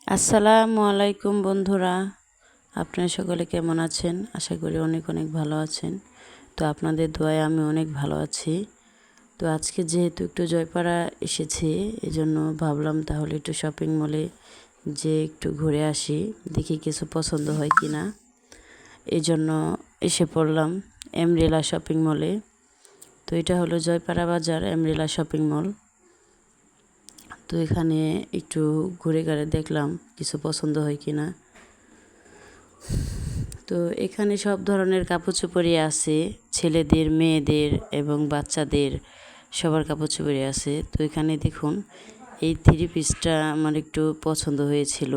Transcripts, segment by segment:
আসসালামু আলাইকুম বন্ধুরা, আপনারা সকলে কেমন আছেন? আশা করি অনেক অনেক ভালো আছেন। তো আপনাদের দোয়ায় আমি অনেক ভালো আছি। তো আজকে যেহেতু একটু জয়পাড়া এসেছি, এজন্য ভাবলাম তাহলে একটু শপিং মলে যে একটু ঘুরে আসি, দেখি কিছু পছন্দ হয় কি না। এই জন্য এসে পড়লাম এমরেলা শপিং মলে। তো এটা হলো জয়পাড়া বাজার এমরেলা শপিং মল। তো এখানে একটু ঘুরে ঘুরে দেখলাম কিছু পছন্দ হয় কি না। তো এখানে সব ধরনের কাপড় চোপড়ই আছে, ছেলেদের, মেয়েদের এবং বাচ্চাদের সবার কাপড় চোপড়ই আছে। তো এখানে দেখুন এই থ্রি পিসটা আমার একটু পছন্দ হয়েছিল,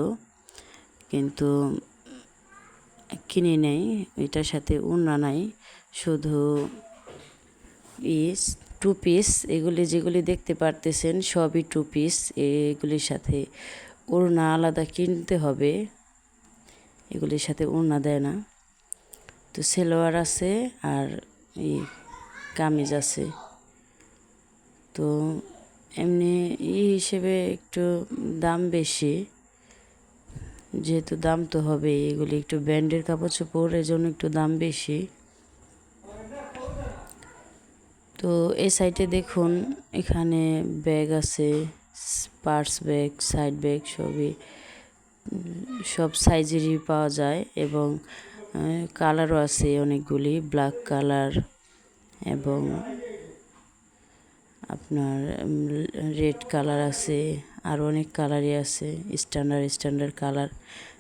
কিন্তু কিনে নেই। এটার সাথে ওড়না নাই, শুধু পিস, টু পিস। এগুলি যেগুলি দেখতে পারতেছেন সবই টু পিস। এগুলির সাথে ওড়না আলাদা কিনতে হবে, এগুলির সাথে ওড়না দেয় না। তো সেলোয়ার আছে আর এই কামিজ আছে। তো এমনি হিসেবে একটু দাম বেশি, যেহেতু দাম তো হবে, এগুলি একটু ব্র্যান্ডের কাপড় চোপড়, এজন্য একটু দাম বেশি। তো এই সাইডে দেখুন এখানে ব্যাগ আছে, পার্স ব্যাগ, সাইড ব্যাগ, সব সাইজেরই পাওয়া যায় এবং কালারও আছে অনেকগুলি, ব্ল্যাক কালার এবং আপনার রেড কালার আছে, আর অনেক কালারই আছে, স্ট্যান্ডার্ড কালার।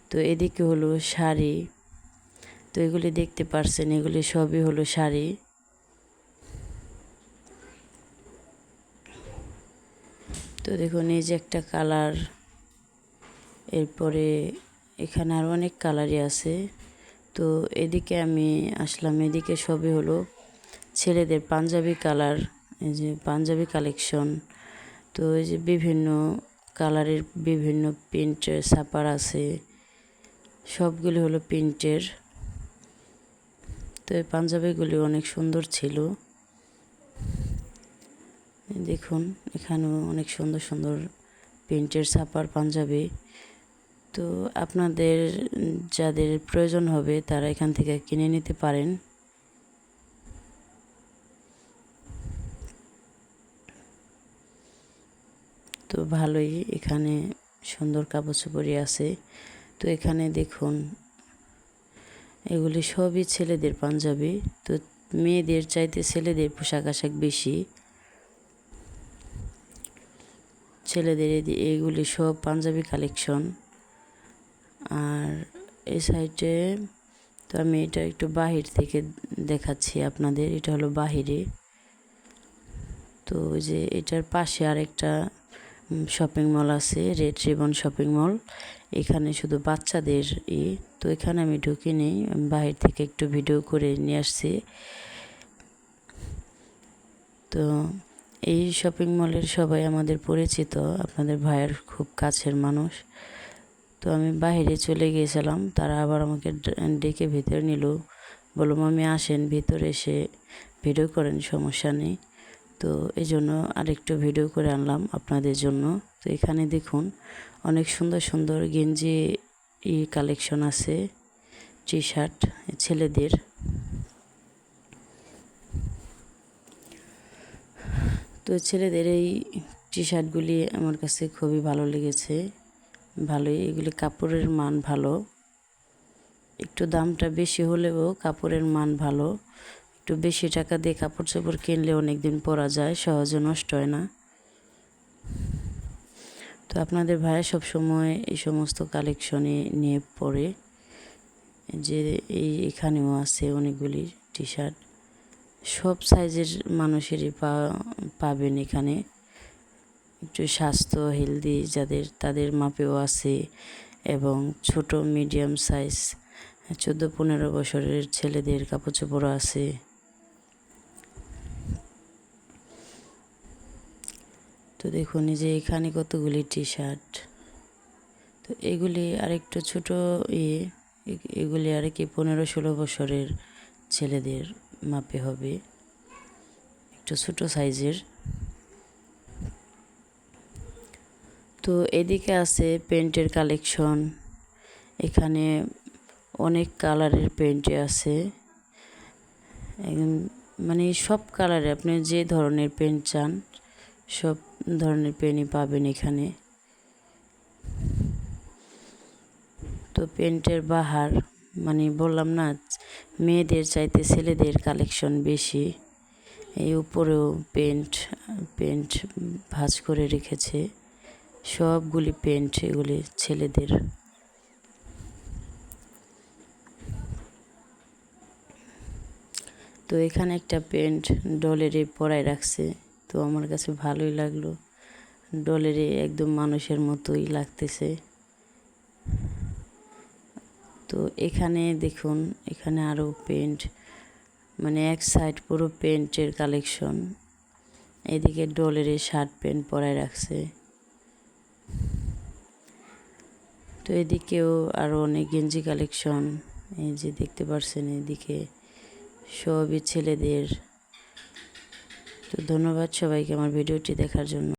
তো এদিকে হলো শাড়ি। তো এগুলি দেখতে পারছেন, এগুলি সবই হলো শাড়ি। তো দেখুন এই যে একটা কালার, এরপরে এখানে আর অনেক কালারই আছে। তো এদিকে আমি আসলাম, এদিকে সবই হলো ছেলেদের পাঞ্জাবি কালার, এই যে পাঞ্জাবি কালেকশন। তো এই যে বিভিন্ন কালারের বিভিন্ন প্রিন্টের ছাপার আছে, সবগুলি হলো প্রিন্টের। তো এই পাঞ্জাবিগুলি অনেক সুন্দর ছিল। দেখুন এখানেও অনেক সুন্দর সুন্দর প্রিন্টের ছাপার পাঞ্জাবি। তো আপনাদের যাদের প্রয়োজন হবে তারা এখান থেকে কিনে নিতে পারেন। তো ভালোই, এখানে সুন্দর কাপড় চোপড়ই আছে। তো এখানে দেখুন এগুলি সবই ছেলেদের পাঞ্জাবি। তো মেয়েদের চাইতে ছেলেদের পোশাক আশাক বেশি। ছেলেদের এইগুলি সব পাঞ্জাবি কালেকশন। আর এই সাইডে, তো আমি এটা একটু বাহির থেকে দেখাচ্ছি আপনাদের, এটা হলো বাহিরে। তো ওই যে এটার পাশে আরেকটা শপিং মল আছে, রেড রিবন শপিং মল। এখানে শুধু বাচ্চাদের তো এখানে আমি ঢুকিনি, আমি বাহির থেকে একটু ভিডিও করে নিয়ে আসছি। তো এই শপিং মলের সবাই আমাদের পরিচিত, আপনাদের ভাইয়ের খুব কাছের মানুষ। তো আমি বাইরে চলে গিয়েছিলাম, তারা আবার আমাকে ডেকে ভিতরে নিল, বললাম আমি আসেন ভিতরে এসে ভিডিও করেন, সমস্যা নেই। তো এই জন্য আরেকটু ভিডিও করে আনলাম আপনাদের জন্য। তো এখানে দেখুন অনেক সুন্দর সুন্দর গেঞ্জি কালেকশন আছে, টি শার্ট ছেলেদের। তো ছেলেদের এই টি শার্টগুলি আমার কাছে খুবই ভালো লেগেছে, ভালোই, এগুলি কাপড়ের মান ভালো, একটু দামটা বেশি হলেও কাপড়ের মান ভালো। একটু বেশি টাকা দিয়ে কাপড় চোপড় কিনলে অনেক দিন পরা যায়, সহজে নষ্ট হয় না। তো আপনাদের ভাইয়া সবসময় এই সমস্ত কালেকশনে নিয়ে পড়ে, যে এখানেও আছে অনেকগুলি টি শার্ট, সব সাইজের মানুষেরই পাবেন এখানে। একটু স্বাস্থ্য হেলদি যাদের, তাদের মাপেও আছে, এবং ছোট মিডিয়াম সাইজ 14-15 বছরের ছেলেদের কাপড় চোপড় আছে। তো দেখুন এই যে এখানে কতগুলি টি শার্ট। তো এগুলি আরেকটু ছোট, এগুলি আর কি 15-16 বছরের ছেলেদের মাপে হবে, একটু ছোট সাইজের। তো তো এদিকে আছে পেন্টের কালেকশন। এখানে অনেক কালারের পেন্ট আছে, একদম মানে সব কালারে আপনি যে ধরনের পেন্ট চান সব ধরনের পেনই পাবেন এখানে। তো পেন্টের বাহার, মানে বললাম না, মেয়েদের চাইতে ছেলেদের কালেকশন বেশি। এই উপরেও পেন্ট পেন্ট ভাঁজ করে রেখেছে, সবগুলি পেন্ট এগুলি ছেলেদের। তো এখানে একটা পেন্ট ডলেরে পরায় রাখছে, তো আমার কাছে ভালোই লাগলো। ডলেরে একদম মানুষের মতোই লাগতেছে। তো এখানে দেখুন, এখানে আরও পেন্ট, মানে এক সাইড পুরো পেন্টের কালেকশন। এদিকে ডলের শার্ট প্যান্ট পরায় রাখছে। তো এদিকেও আরও অনেক গেঞ্জি কালেকশন, এই যে দেখতে পাচ্ছেন এদিকে সবই ছেলেদের। তো ধন্যবাদ সবাইকে আমার ভিডিওটি দেখার জন্য।